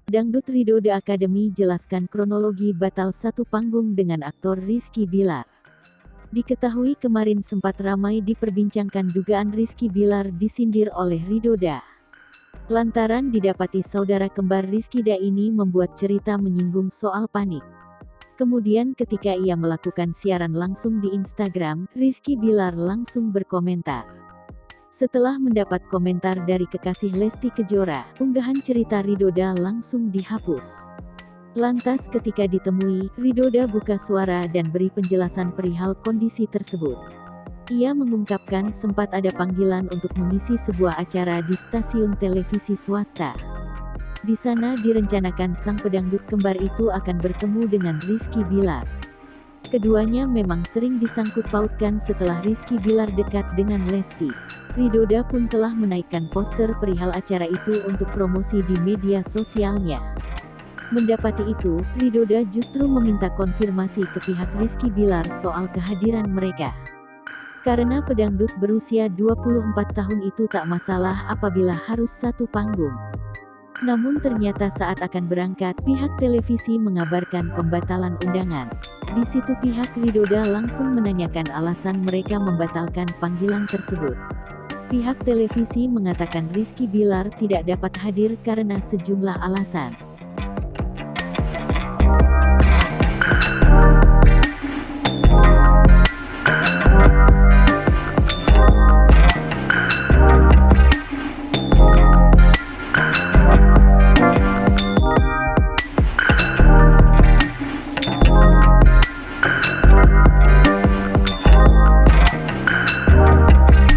Dangdut Ridho The Academy jelaskan kronologi batal satu panggung dengan aktor Rizky Bilar. Diketahui kemarin sempat ramai diperbincangkan dugaan Rizky Bilar disindir oleh Ridho The. Lantaran didapati saudara kembar Rizky The ini membuat cerita menyinggung soal panik. Kemudian ketika ia melakukan siaran langsung di Instagram, Rizky Bilar langsung berkomentar. Setelah mendapat komentar dari kekasih Lesti Kejora, unggahan cerita Ridho The langsung dihapus. Lantas ketika ditemui, Ridho The buka suara dan beri penjelasan perihal kondisi tersebut. Ia mengungkapkan sempat ada panggilan untuk mengisi sebuah acara di stasiun televisi swasta. Di sana direncanakan sang pedangdut kembar itu akan bertemu dengan Rizky Bilar. Keduanya memang sering disangkut pautkan setelah Rizky Bilar dekat dengan Lesti. Ridho The pun telah menaikkan poster perihal acara itu untuk promosi di media sosialnya. Mendapati itu, Ridho The justru meminta konfirmasi ke pihak Rizky Bilar soal kehadiran mereka. Karena pedangdut berusia 24 tahun itu tak masalah apabila harus satu panggung. Namun ternyata saat akan berangkat, pihak televisi mengabarkan pembatalan undangan. Di situ pihak Ridho The langsung menanyakan alasan mereka membatalkan panggilan tersebut. Pihak televisi mengatakan Rizky Bilar tidak dapat hadir karena sejumlah alasan.